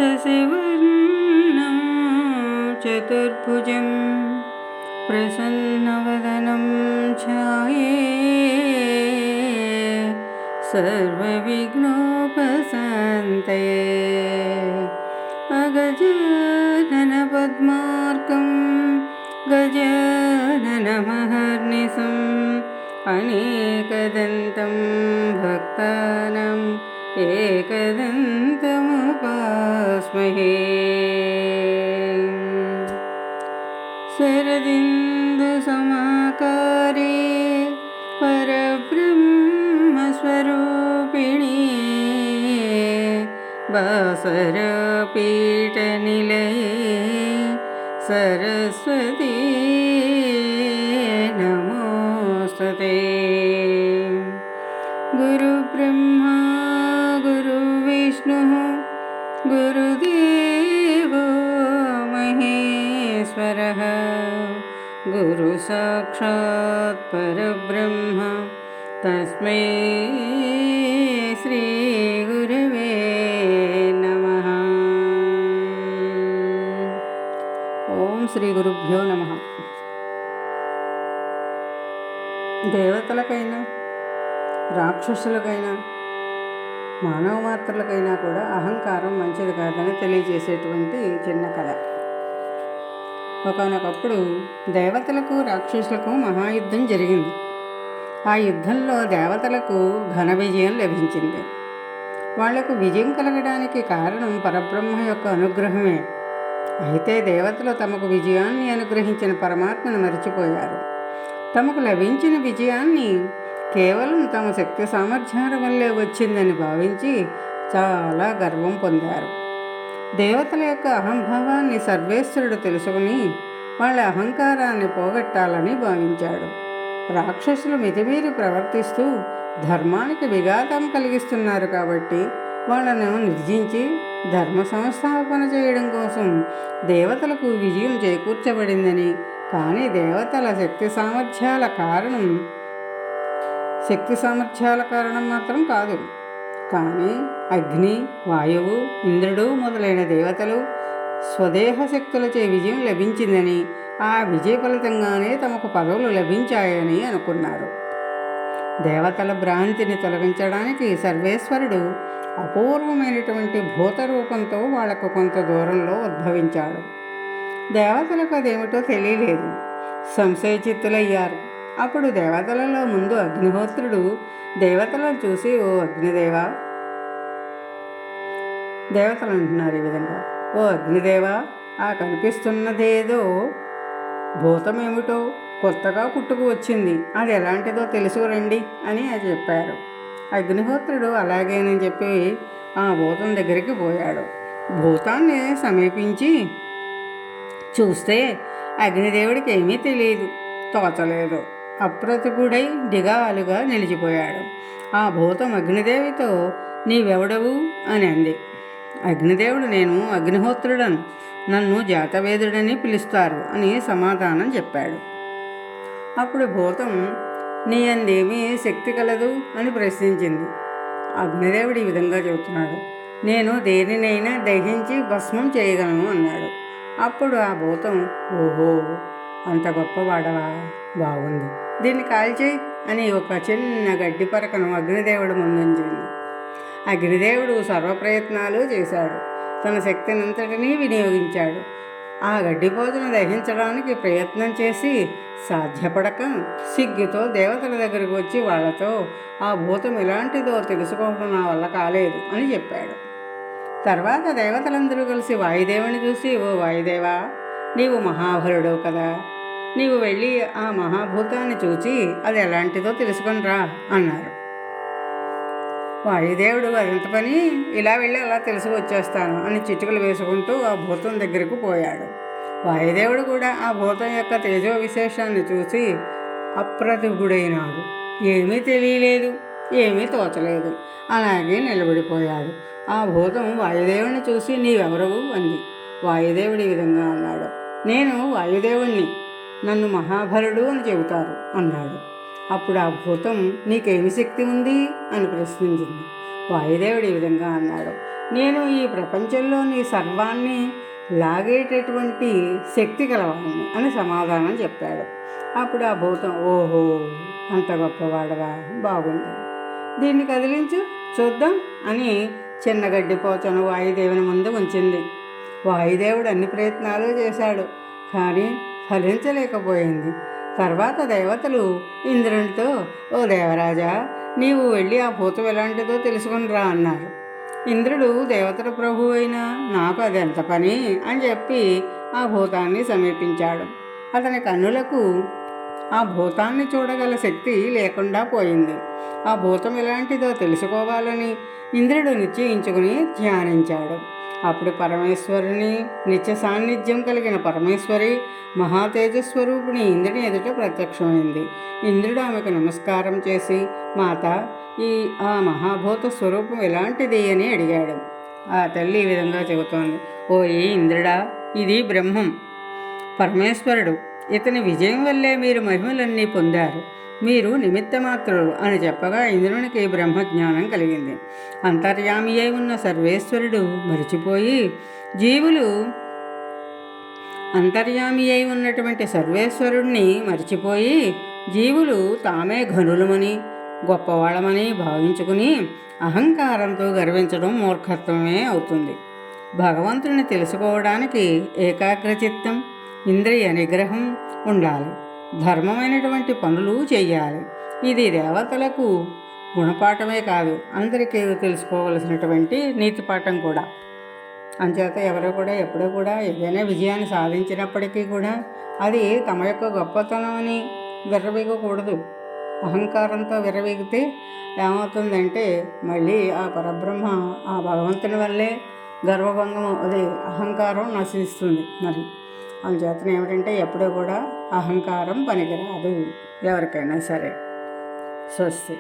శశివర్ణం చతుర్భుజం ప్రసన్నవదనం ఛాయే సర్వవిఘ్నోపశాంతయే అగజాననపద్మార్కం గజాననమహర్నిశం అనేకదంతం భక్తానాం ఏకదంతముపాస్మహే. శరదిందుసమాకారే పరబ్రహ్మస్వరూపిణి బాసరపీఠనిలయే సరస్వతీ నమోస్తుతే. గురుబ్రహ్మా గురువిష్ణుః గురుదేవో మహేశ్వరః గురుసాక్షాత్ పరబ్రహ్మ తస్మై శ్రీ గురవే నమః. ఓం శ్రీ గురుభ్యో నమః. దేవతలకైనా రాక్షసులకైనా మానవ మాత్రులకైనా కూడా అహంకారం మంచిది కాదని తెలియజేసేటువంటి చిన్న కథ. ఒకానొకప్పుడు దేవతలకు రాక్షసులకు మహాయుద్ధం జరిగింది. ఆ యుద్ధంలో దేవతలకు ఘన విజయం లభించింది. వాళ్లకు విజయం కలగడానికి కారణం పరబ్రహ్మ యొక్క అనుగ్రహమే. అయితే దేవతలు తమకు విజయాన్ని అనుగ్రహించిన పరమాత్మను మరిచిపోయారు. తమకు లభించిన విజయాన్ని కేవలం తమ శక్తి సామర్థ్యాల వల్లే వచ్చిందని భావించి చాలా గర్వం పొందారు. దేవతల యొక్క అహంభావాన్ని సర్వేశ్వరుడు తెలుసుకుని వాళ్ళ అహంకారాన్ని పోగొట్టాలని భావించాడు. రాక్షసులు మితిమీరి ప్రవర్తిస్తూ ధర్మానికి విఘాతం కలిగిస్తున్నారు కాబట్టి వాళ్ళను నిర్జించి ధర్మ సంస్థాపన చేయడం కోసం దేవతలకు విజయం చేకూర్చబడిందని, కానీ దేవతల శక్తి సామర్థ్యాల కారణం మాత్రం కాదు. కానీ అగ్ని, వాయువు, ఇంద్రుడు మొదలైన దేవతలు స్వదేహ శక్తులచే విజయం లభించిందని, ఆ విజయ ఫలితంగానే తమకు పదవులు లభించాయని అనుకున్నారు. దేవతల భ్రాంతిని తొలగించడానికి సర్వేశ్వరుడు అపూర్వమైనటువంటి భూత రూపంతో వాళ్లకు కొంత దూరంలో ఉద్భవించాడు. దేవతలకు అదేమిటో తెలియలేదు. సంశయచిత్తులయ్యారు. అప్పుడు దేవతలలో ముందు అగ్నిహోత్రుడు దేవతలను చూసి, ఓ అగ్నిదేవా, దేవతలు అంటున్నారు ఈ విధంగా, ఓ అగ్నిదేవా, ఆ కనిపిస్తున్నదేదో భూతమేమిటో కొత్తగా పుట్టుకు వచ్చింది, అది ఎలాంటిదో తెలుసుకురండి అని చెప్పారు. అగ్నిహోత్రుడు అలాగేనని చెప్పి ఆ భూతం దగ్గరికి పోయాడు. భూతాన్ని సమీపించి చూస్తే అగ్నిదేవుడికి ఏమీ తెలియదు, తోచలేదు. అప్రతిభుడై దిగాలుగా నిలిచిపోయాడు. ఆ భూతం అగ్నిదేవితో, నీవెవడవు అని అంది. అగ్నిదేవుడు, నేను అగ్నిహోత్రుడను, నన్ను జాతవేదుడని పిలుస్తారు అని సమాధానం చెప్పాడు. అప్పుడు భూతం, నీ అందేమీ శక్తి కలదు అని ప్రశ్నించింది. అగ్నిదేవుడు ఈ విధంగా చెబుతున్నాడు, నేను దేనినైనా దహించి భస్మం చేయగలను అన్నాడు. అప్పుడు ఆ భూతం, ఓహో, అంత గొప్పవాడవా, బాగుంది, దీన్ని కాల్చేయి అని ఒక చిన్న గడ్డి పరకను అగ్నిదేవుడు ముందుంచింది. అగ్నిదేవుడు సర్వప్రయత్నాలు చేశాడు. తన శక్తినంతటినీ వినియోగించాడు. ఆ గడ్డిపోతును దహించడానికి ప్రయత్నం చేసి సాధ్యపడక సిగ్గుతో దేవతల దగ్గరికి వచ్చి వాళ్లతో, ఆ భూతం ఎలాంటిదో తెలుసుకోవడం నా వల్ల కాలేదు అని చెప్పాడు. తర్వాత దేవతలందరూ కలిసి వాయుదేవుని చూసి, ఓ వాయుదేవా, నీవు మహాబలుడవు కదా, నీవు వెళ్ళి ఆ మహాభూతాన్ని చూచి అది ఎలాంటిదో తెలుసుకొనిరా అన్నారు. వాయుదేవుడు, అదంత పని, ఇలా వెళ్ళి అలా తెలిసి వచ్చేస్తాను అని చిటికలు వేసుకుంటూ ఆ భూతం దగ్గరకు పోయాడు. వాయుదేవుడు కూడా ఆ భూతం యొక్క తేజో విశేషాన్ని చూసి అప్రతిభుడైనాడు. ఏమీ తెలియలేదు, ఏమీ తోచలేదు, అలాగే నిలబడిపోయాడు. ఆ భూతం వాయుదేవుని చూసి, నీవెవరవు అంది. వాయుదేవుడు ఈ విధంగా అన్నాడు, నేను వాయుదేవుణ్ణి, నన్ను మహాబలుడు అని చెబుతారు అన్నాడు. అప్పుడు ఆ భూతం, నీకేమి శక్తి ఉంది అని ప్రశ్నించింది. వాయుదేవుడు ఈ విధంగా అన్నాడు, నేను ఈ ప్రపంచంలోని సర్వాన్ని లాగేటటువంటి శక్తి కలవాడిని అని సమాధానం చెప్పాడు. అప్పుడు ఆ భూతం, ఓహో అంత గొప్పవాడవా, బాగుంది, దీన్ని కదిలించు చూద్దాం అని చిన్న గడ్డిపోచను వాయుదేవుని ముందు ఉంచింది. వాయుదేవుడు అన్ని ప్రయత్నాలు చేశాడు, కానీ ఫలించలేకపోయింది. తర్వాత దేవతలు ఇంద్రునితో, ఓ దేవరాజా, నీవు వెళ్ళి ఆ భూతం ఎలాంటిదో తెలుసుకునిరా అన్నారు. ఇంద్రుడు దేవతల ప్రభు అయినా నాకు అది ఎంత పని అని చెప్పి ఆ భూతాన్ని సమీపించాడు. అతని కన్నులకు ఆ భూతాన్ని చూడగల శక్తి లేకుండా పోయింది. ఆ భూతం ఎలాంటిదో తెలుసుకోవాలని ఇంద్రుడు నిశ్చయించుకుని ధ్యానించాడు. అప్పుడు పరమేశ్వరుని నిత్య సాన్నిధ్యం కలిగిన పరమేశ్వరి మహాతేజస్వరూపిణి ఇంద్రుని ఎదుట ప్రత్యక్షమైంది. ఇంద్రుడు ఆమెకు నమస్కారం చేసి, మాత, ఆ మహాభూత స్వరూపం ఎలాంటిది అని అడిగాడు. ఆ తల్లి ఈ విధంగా చెబుతోంది, ఓ ఇంద్రుడా, ఇది బ్రహ్మం, పరమేశ్వరుడు. ఇతని విజయం వల్లే మీరు మహిమలన్నీ పొందారు. మీరు నిమిత్తమాత్రులు అని చెప్పగా ఇంద్రునికి బ్రహ్మజ్ఞానం కలిగింది. అంతర్యామి అయి ఉన్న సర్వేశ్వరుడు మరిచిపోయి జీవులు అంతర్యామి అయి ఉన్నటువంటి సర్వేశ్వరుణ్ణి మరిచిపోయి జీవులు తామే ఘనులమని గొప్పవాళ్ళమని భావించుకుని అహంకారంతో గర్వించడం మూర్ఖత్వమే అవుతుంది. భగవంతుని తెలుసుకోవడానికి ఏకాగ్రచిత్తం, ఇంద్రియ నిగ్రహం ఉండాలి. ధర్మమైనటువంటి పనులు చేయాలి. ఇది దేవతలకు గుణపాఠమే కాదు, అందరికీ తెలుసుకోవలసినటువంటి నీతిపాఠం కూడా. అంచేత ఎవరు కూడా ఎప్పుడూ కూడా ఏదైనా విజయాన్ని సాధించినప్పటికీ కూడా అది తమ యొక్క గొప్పతనం అని విర్రవీగకూడదు. అహంకారంతో విర్రవీగితే ఏమవుతుందంటే మళ్ళీ ఆ పరబ్రహ్మ, ఆ భగవంతుని వల్లే గర్వభంగం, అదే అహంకారం నశిస్తుంది. మరి అందుచేతన ఏమిటంటే ఎప్పుడూ కూడా అహంకారం పనికిరాదు ఎవరికైనా సరే. స్వస్తి.